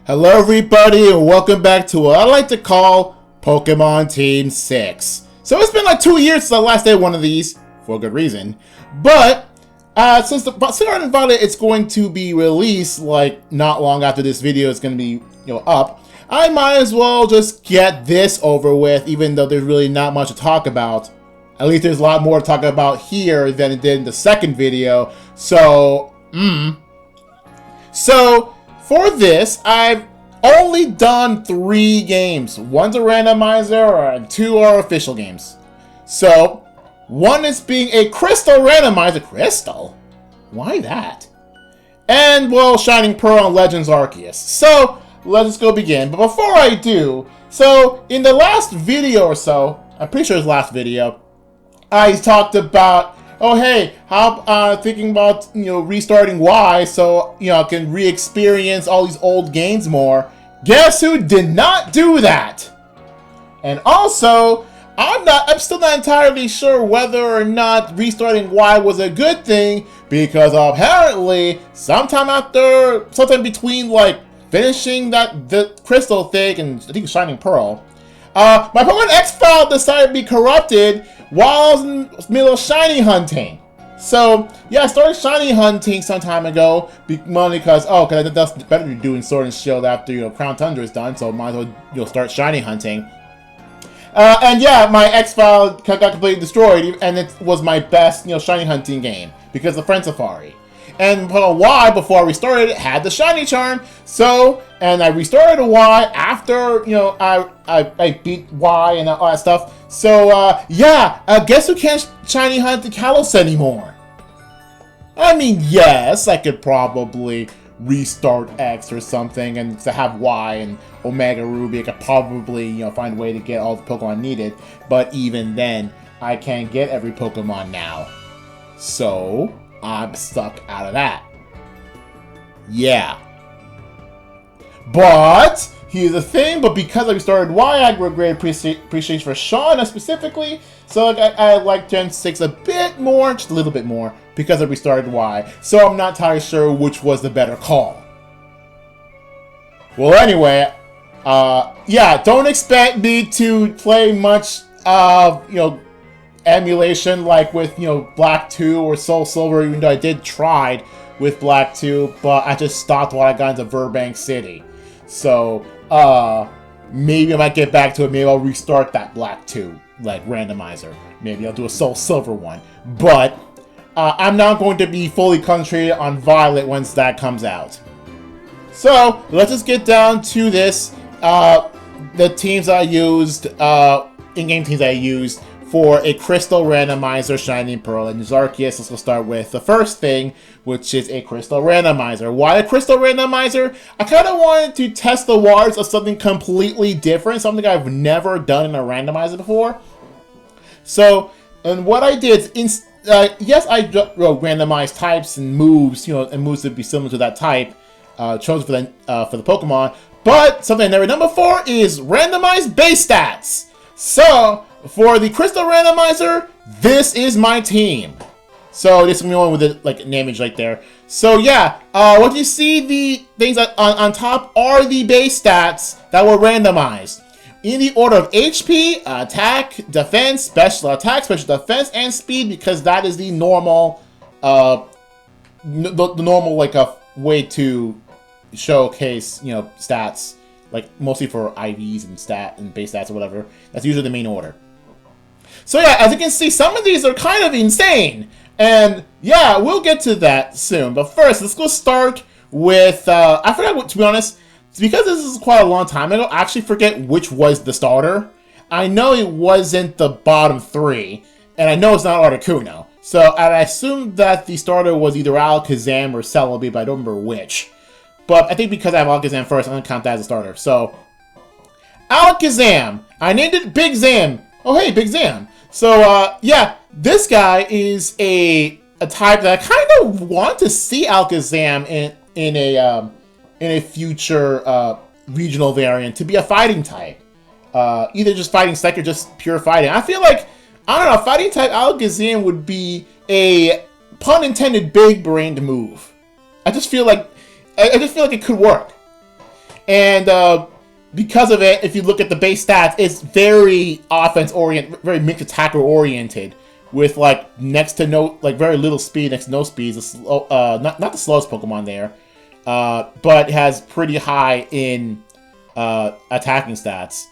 Hello everybody and welcome back to what I like to call Pokemon Team 6. So it's been like 2 years since I last did one of these, for a good reason. But since the Scarlet and Violet is going to be released like not long after this video is going to be up, I might as well just get this over with, even though there's really not much to talk about. At least there's a lot more to talk about here than it did in the second video. So, for this, I've only done 3 games. One's a randomizer and 2 are official games. So, one is being a Crystal randomizer. Crystal? Why that? And, well, Shining Pearl and Legends Arceus. So, let's go begin. But before I do, so, in the last video or so, I'm pretty sure it's last video, I talked about, oh hey, how thinking about restarting Y so I can re-experience all these old games more. Guess who did not do that? And also, I'm still not entirely sure whether or not restarting Y was a good thing, because apparently sometime between like finishing the Crystal thing and I think Shining Pearl, my Pokemon X file decided to be corrupted while I was in the middle of shiny hunting. So, yeah, I started shiny hunting some time ago, because that's better than doing Sword and Shield after, Crown Tundra is done, so might as well, start shiny hunting. And yeah, my X file got completely destroyed, and it was my best, shiny hunting game, because of Friend Safari. And Y, before I restarted it, had the shiny charm, so, and I restarted a Y after, I beat Y and all that stuff. So, yeah, guess who can't shiny hunt the Kalos anymore? I mean, yes, I could probably restart X or something, and to have Y and Omega Ruby, I could probably, find a way to get all the Pokemon needed, but even then, I can't get every Pokemon now. So, I'm stuck out of that. Yeah. But here's the thing, but because I restarted Y, I grew a great appreciation for Shauna specifically, so I like Gen 6 a bit more, just a little bit more, because I restarted Y. So I'm not entirely sure which was the better call. Well, anyway, yeah, don't expect me to play much emulation like with, Black 2 or Soul Silver, even though I did try with Black 2, but I just stopped while I got into Burbank City. So, maybe I might get back to it. Maybe I'll restart that Black 2, like, randomizer. Maybe I'll do a Soul Silver one. But, I'm not going to be fully concentrated on Violet once that comes out. So, let's just get down to this. The teams I used, in-game teams I used for a Crystal randomizer, Shining Pearl, and Arceus. Let's start with the first thing, which is a Crystal randomizer. Why a Crystal randomizer? I kind of wanted to test the waters of something completely different, something I've never done in a randomizer before. So, and what I did, yes, I wrote randomized types and moves, and moves to be similar to that type, chosen for the Pokemon. But something I've never done before is randomized base stats. So, for the Crystal randomizer, this is my team. So this is the one with the an image right there. So yeah, what you see, the things on top are the base stats that were randomized in the order of HP, attack, defense, special attack, special defense, and speed, because that is the normal, the normal way to showcase stats, mostly for IVs and base stats or whatever. That's usually the main order. So yeah, as you can see, some of these are kind of insane. And yeah, we'll get to that soon. But first, let's go start with, I forgot what, to be honest, because this is quite a long time ago, I actually forget which was the starter. I know it wasn't the bottom 3, and I know it's not Articuno. So I assume that the starter was either Alakazam or Celebi, but I don't remember which. But I think because I have Alakazam first, I'm going to count that as a starter. So, Alakazam. I named it Big Zam. Oh, hey, Big Zam. So, yeah, this guy is a type that I kind of want to see Alakazam in a future regional variant to be a fighting type. Either just fighting psych or just pure fighting. I feel like, I don't know, fighting type Alakazam would be a, pun intended, big-brained move. I just feel like it could work. And because of it, if you look at the base stats, it's very offense-oriented, very mixed attacker-oriented, with like next to no, like very little speed, next to no speed. Not the slowest Pokemon there, but has pretty high in attacking stats.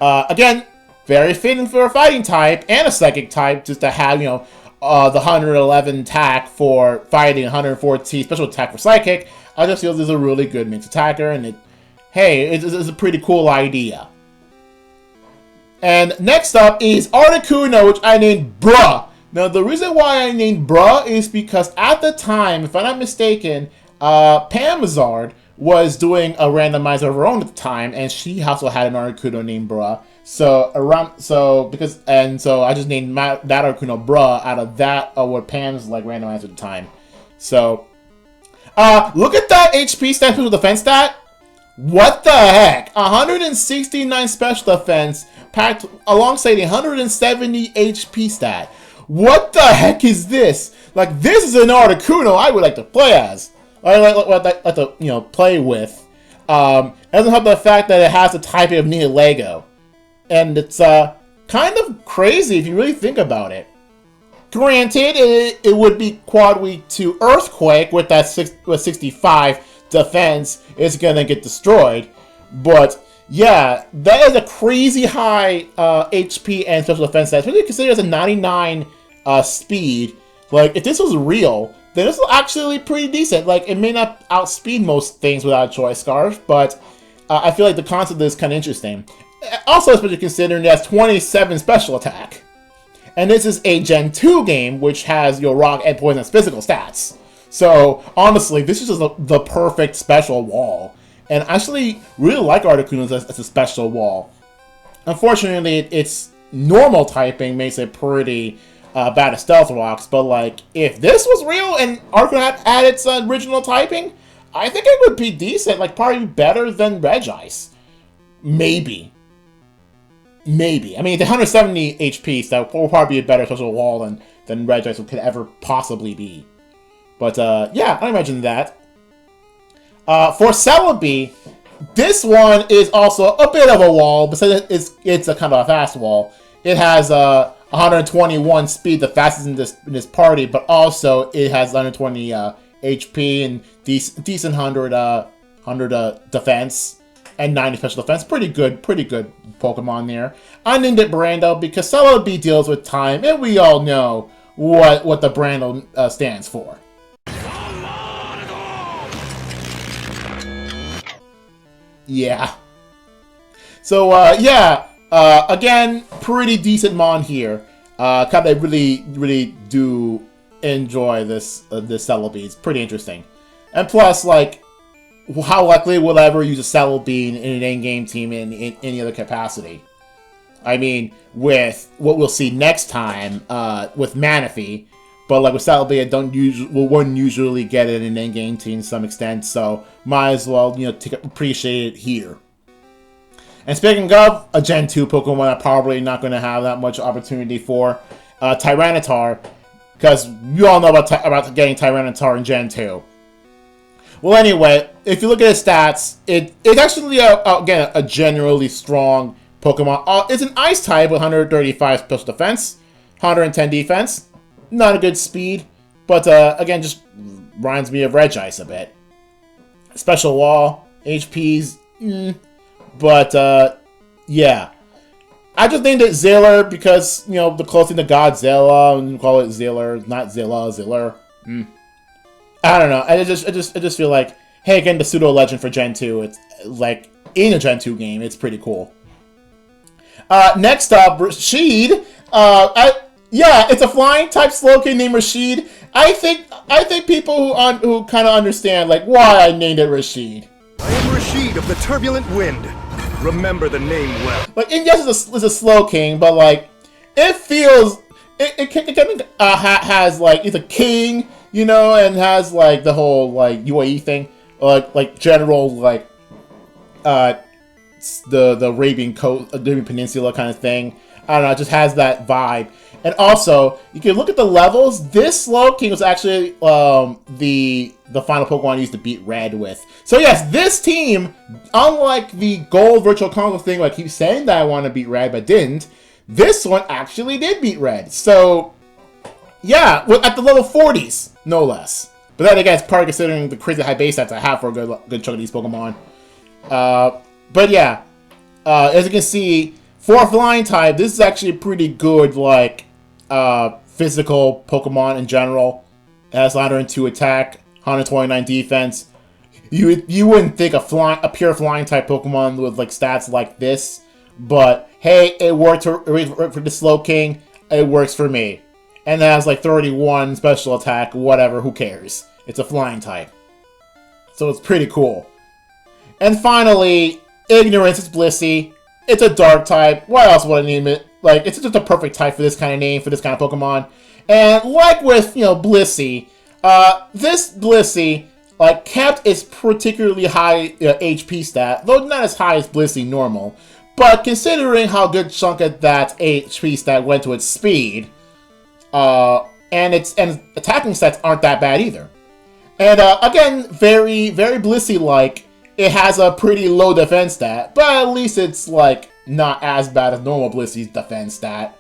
Again, very fitting for a fighting type and a psychic type, just to have, the 111 attack for fighting, 114 special attack for psychic. I just feel this is a really good mixed attacker, and it's a pretty cool idea. And next up is Articuno, which I named Bruh. Now, the reason why I named Bruh is because at the time, if I'm not mistaken, Pamazard was doing a randomizer of her own at the time, and she also had an Articuno named Bruh. So I just named that Articuno Bruh out of that what Pam's randomizer at the time. So, look at that HP stat, special defense stat. What the heck? 169 special defense packed alongside 170 HP stat. What the heck is this? This is an Articuno I would like to play as. I like to play with. It doesn't help the fact that it has the typing of Nihilego. And it's kind of crazy if you really think about it. Granted, it would be quad weak to Earthquake with that 65 defense. It's gonna get destroyed. But yeah, that is a crazy high HP and special defense stat, especially considering it's a 99 speed. If this was real, then this is actually pretty decent. It may not outspeed most things without a Choice Scarf, but I feel like the concept is kind of interesting. Also, especially considering it has 27 special attack. And this is a Gen 2 game, which has your Rock and Poison as physical stats. So, honestly, this is just the perfect special wall. And I actually really like Articuno as a special wall. Unfortunately, its normal typing makes it pretty bad at Stealth Rocks, but if this was real and Articuno had its original typing, I think it would be decent, probably better than Regice. Maybe. I mean, the 170 HP, so that will probably be a better special wall than Regice could ever possibly be. But, yeah, I imagine that. For Celebi, this one is also a bit of a wall, but it's a kind of a fast wall. It has 121 speed, the fastest in this party, but also it has 120 HP and decent 100 defense and 90 special defense. Pretty good Pokemon there. I named it Brando because Celebi deals with time, and we all know what the Brando stands for. Yeah. So, again, pretty decent mon here. Kind of really do enjoy this Celebi. It's pretty interesting. And plus, how likely will I ever use a Celebi in an in-game team in any other capacity? I mean, with what we'll see next time with Manaphy, but with Celebi, I wouldn't usually get it in an in-game team to some extent, so might as well appreciate it here. And speaking of a Gen 2 Pokemon, I'm probably not going to have that much opportunity for Tyranitar, because you all know about getting Tyranitar in Gen 2. Well, anyway, if you look at its stats, it's actually, again, a generally strong Pokemon. It's an Ice type with 135 special defense, 110 defense. Not a good speed, but, again, just reminds me of Regice a bit. Special Wall, HP's, but, yeah. I just named it Ziller because, the closest thing to Godzilla, and call it Ziller, not Zilla, Ziller. I don't know. I just feel like, hey, again, the pseudo legend for Gen 2. It's in a Gen 2 game. It's pretty cool. Next up, Rashid. Yeah, it's a flying type Slowking named Rashid. I think I think people who kind of understand like why I named it Rashid. I am Rashid of the Turbulent Wind. Remember the name well. Like, and yes, it's a slow king, but like, it feels has like it's a king, you know, and has like the whole like UAE thing, like general like the Arabian coast, Arabian Peninsula kind of thing. I don't know, it just has that vibe. And also, you can look at the levels. This Slow King was actually the final Pokemon I used to beat Red with. So yes, this team, unlike the Gold Virtual Console thing, where I keep saying that I want to beat Red but didn't, this one actually did beat Red. So yeah, at the level 40s, no less. But then again, it's probably considering the crazy high base stats I have for a good chunk of these Pokemon. But yeah, as you can see, for a flying type, this is actually a pretty good, like, physical Pokemon in general. It has 102 attack, 129 defense. You wouldn't think a pure flying type Pokemon with like stats like this, but hey, it worked for the Slow King. It works for me, and it has like 31 special attack. Whatever, who cares? It's a flying type, so it's pretty cool. And finally, Ignorance is Blissey. It's a dark type. What else would I name it? Like, it's just a perfect type for this kind of name, for this kind of Pokemon. And like with, you know, Blissey, this Blissey, like, kept its particularly high HP stat, though not as high as Blissey normal. But considering how good chunk of that HP stat went to its speed, and attacking stats aren't that bad either. And again, very, very Blissey-like. It has a pretty low defense stat, but at least it's, like, not as bad as normal Blissey's defense stat.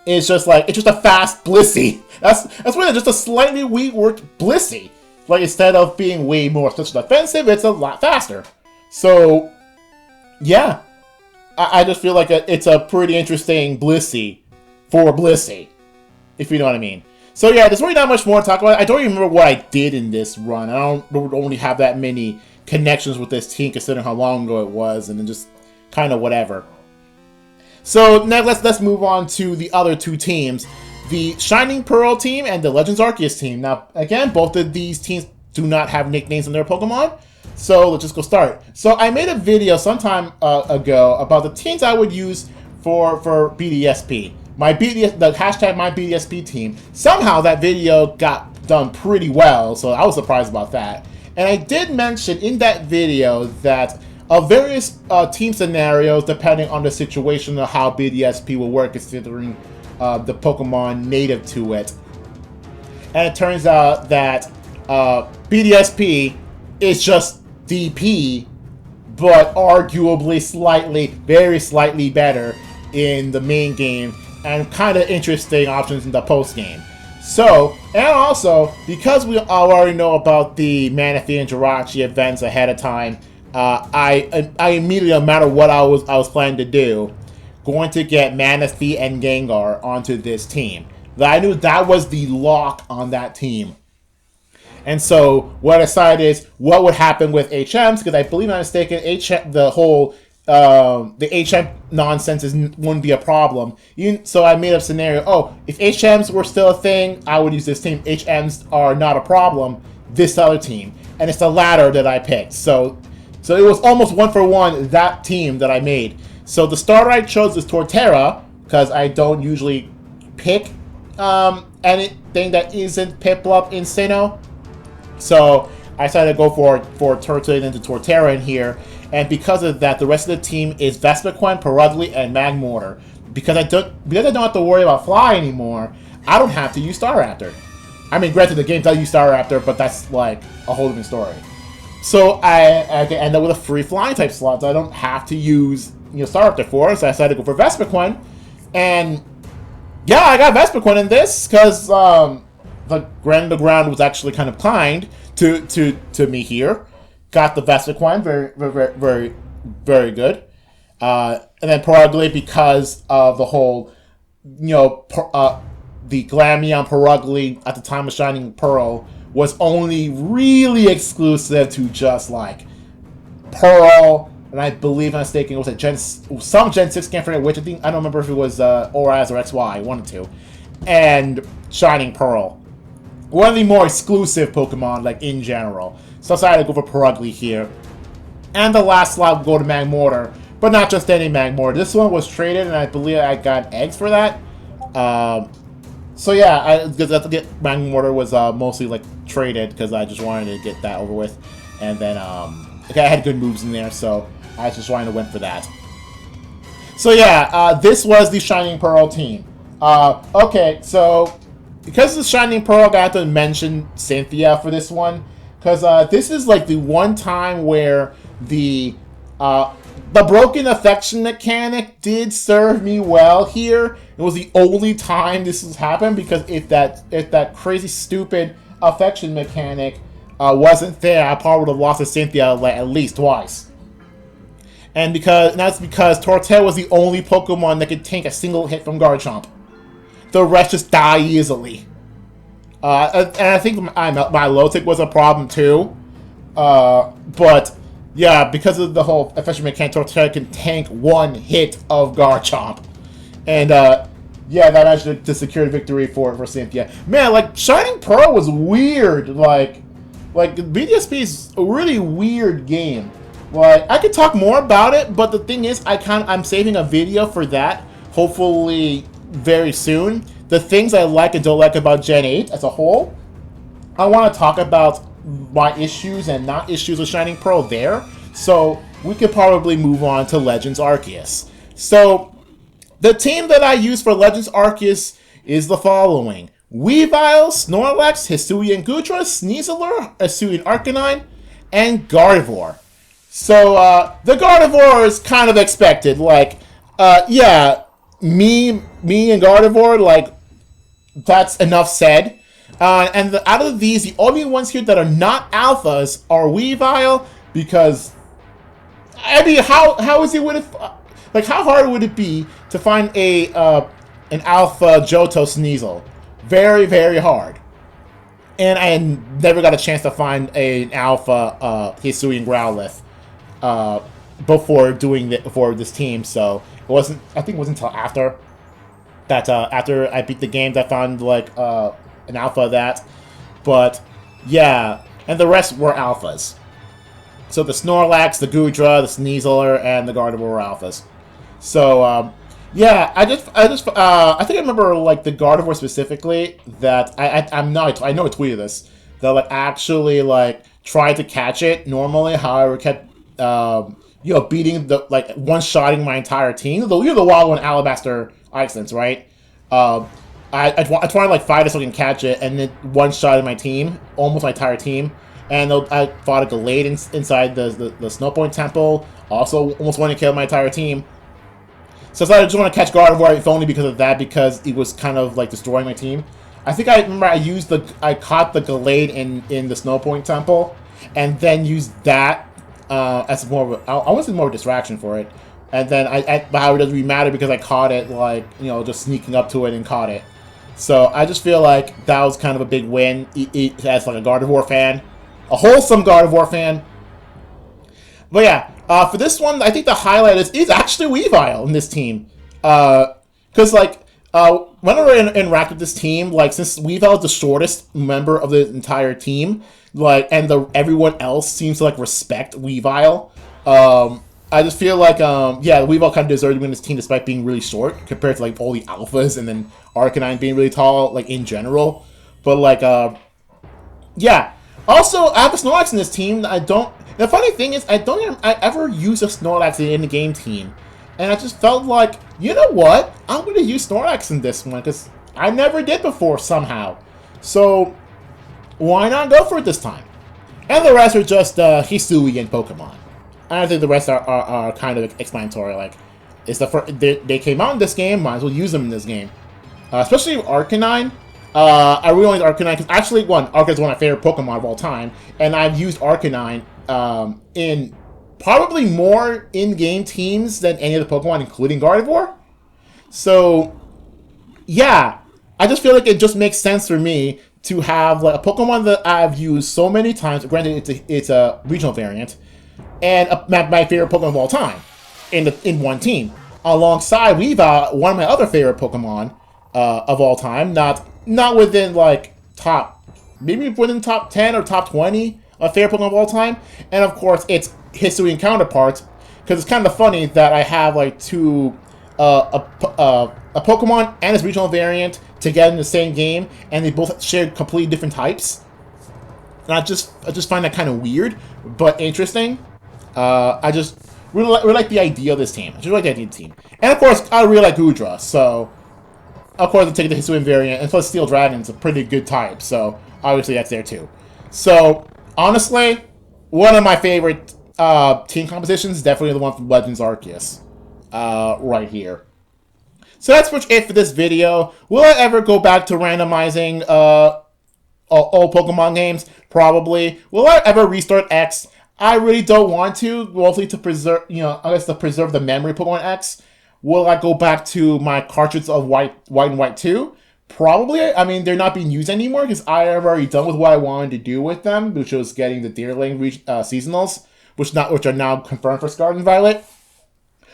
It's just a fast Blissey. That's really just a slightly reworked Blissey. Like, instead of being way more special defensive, it's a lot faster. So, yeah. I just feel like it's a pretty interesting Blissey for Blissey, if you know what I mean. So yeah, there's really not much more to talk about. I don't even remember what I did in this run. I don't only have that many connections with this team considering how long ago it was, and then just kind of whatever. So now let's move on to the other two teams, the Shining Pearl team and the Legends Arceus team. Now again, both of these teams do not have nicknames in their Pokemon, so let's just go start. So I made a video sometime ago about the teams I would use for BDSP. The hashtag MyBDSP team. Somehow that video got done pretty well, so I was surprised about that. And I did mention in that video that various team scenarios, depending on the situation of how BDSP will work, considering the Pokemon native to it. And it turns out that BDSP is just DP, but arguably very slightly better in the main game, and kind of interesting options in the post game. So, and also, because we already know about the Manaphy and Jirachi events ahead of time, I immediately, no matter what I was planning to do, going to get Manaphy and Gengar onto this team. I knew that was the lock on that team. And so, what I decided is what would happen with HMs, because I believe I'm not mistaken, the HM nonsense wouldn't be a problem. So I made up a scenario. Oh, if HMs were still a thing, I would use this team. HMs are not a problem, this other team. And it's the latter that I picked. So it was almost 1-for-1 that team that I made. So the starter I chose is Torterra, because I don't usually pick anything that isn't Piplup in Sinnoh. So I decided to go for Turtwig into Torterra in here. And because of that, the rest of the team is Vespiquen, Purugly, and Magmortar. Because I don't have to worry about Fly anymore, I don't have to use Staraptor. I mean, granted, the game does use Staraptor, but that's like a whole different story. So I can end up with a free flying type slot that I don't have to use Staraptor for. So I decided to go for Vespiquen. And yeah, I got Vespiquen in this because the ground was actually kind of kind to me here. Got the Vespiquen, very good. And then Purugly, because of the whole, the Glameon Purugly at the time of Shining Pearl was only really exclusive to just like Pearl, and I believe I'm mistaken, it was some Gen 6 game, for which I don't remember if it was ORAS or XY, one or two, and Shining Pearl. one of the more exclusive Pokemon, like, in general. So I decided to go for Purugly here. And the last slot would go to Magmortar, but not just any Magmortar. This one was traded, and I believe I got eggs for that. So yeah, because Magmortar was mostly like traded because I just wanted to get that over with, and then okay, I had good moves in there, so I just wanted to win for that. So yeah, this was the Shining Pearl team. Okay, so because of the Shining Pearl, I got to mention Cynthia for this one, because this is like the one time where the broken affection mechanic did serve me well here. It was the only time this has happened, because if that crazy stupid affection mechanic wasn't there, I probably would have lost to Cynthia like at least twice. And that's because Torterra was the only Pokemon that could take a single hit from Garchomp. The rest just die easily. And I think my low tick was a problem too. But yeah, because of the whole affection mechanic, Torterra can tank one hit of Garchomp. And yeah, that managed to secure victory for Cynthia. Man, like, Shining Pearl was weird. Like BDSP is a really weird game. Like, I could talk more about it, but the thing is, I'm saving a video for that, hopefully very soon. The things I like and don't like about Gen 8 as a whole. I want to talk about my issues and not issues with Shining Pearl there. So we could probably move on to Legends Arceus. So the team that I use for Legends Arceus is the following: Weavile, Snorlax, Hisuian Goodra, Sneasler, Hisuian Arcanine, and Gardevoir. So the Gardevoir is kind of expected. Like, yeah, me and Gardevoir, like, that's enough said. And out of these, the only ones here that are not alphas are Weavile, because, I mean, how is it would it, like, how hard would it be to find an alpha Johto Sneasel? Very, very hard. And I never got a chance to find an alpha Hisuian Growlithe before this team, so it wasn't. I think it wasn't until after that after I beat the game that I found like an alpha of that. But yeah, and the rest were alphas. So the Snorlax, the Goodra, the Sneasler, and the Gardevoir were alphas. So yeah, I think I remember like the Gardevoir specifically that I know I tweeted this, that like actually like tried to catch it normally, however kept beating the like one-shotting my entire team. The Wild One Alabaster Accents, right? I tried to like fight it so I can catch it, and then one-shotted my team, almost my entire team. And I fought a Gallade inside the Snow Point Temple, also almost wanted to kill my entire team. So I just want to catch Gardevoir, if only because of that, because it was kind of like destroying my team. I remember I caught the Gallade in the Snow Point Temple, and then used that as more of I want to say more of a distraction for it. And then how it doesn't really matter because I caught it, like, just sneaking up to it and caught it. So I just feel like that was kind of a big win as like a Gardevoir fan, a wholesome Gardevoir fan. But yeah, for this one, I think the highlight is actually Weavile in this team. Because like whenever I interact with this team, like since Weavile is the shortest member of the entire team, like and everyone else seems to like respect Weavile. I just feel like, yeah, Weavile kind of deserved to win this team despite being really short compared to, like, all the alphas and then Arcanine being really tall, like, in general. But, like, yeah. Also, I have a Snorlax in this team. The funny thing is, I ever use a Snorlax in the game team. And I just felt like, you know what? I'm going to use Snorlax in this one because I never did before somehow. So, why not go for it this time? And the rest are just Hisuian Pokemon. I think the rest are kind of explanatory. Like, it's they came out in this game, might as well use them in this game. Especially Arcanine. I really like Arcanine because actually, Arcanine is one of my favorite Pokemon of all time, and I've used Arcanine in probably more in-game teams than any of the Pokemon, including Gardevoir. So, yeah, I just feel like it just makes sense for me to have like a Pokemon that I've used so many times. Granted, it's a regional variant. And my favorite Pokemon of all time in one team, alongside Weavile, one of my other favorite Pokemon of all time. Not within like top maybe within top 10 or top 20 of favorite Pokemon of all time. And of course, it's history and counterparts, because it's kind of funny that I have like two, a Pokemon and its regional variant together in the same game, and they both share completely different types. And I just find that kind of weird, but interesting. I just really like the idea of this team. I just really like the idea of the team. And of course, I really like Goodra, so of course I'm taking the Hisuian variant, and plus Steel Dragon's a pretty good type, so obviously that's there too. So, honestly, one of my favorite team compositions is definitely the one from Legends Arceus. Right here. So that's pretty much it for this video. Will I ever go back to randomizing old Pokemon games? Probably. Will I ever restart X? I really don't want to, mostly to preserve, I guess to preserve the memory of Pokemon X. Will I go back to my cartridges of White and White 2? Probably. I mean, they're not being used anymore because I have already done with what I wanted to do with them, which was getting the Deerling seasonals, which are now confirmed for Scarlet and Violet.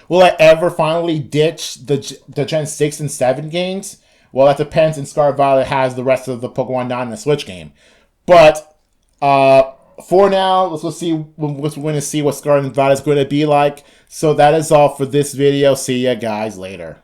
Will I ever finally ditch the Gen 6 and 7 games? Well, that depends, and Scarlet Violet has the rest of the Pokemon not in the Switch game. But for now, let's go see. We're going to see what Scarlet and Violet is going to be like. So that is all for this video. See ya guys later.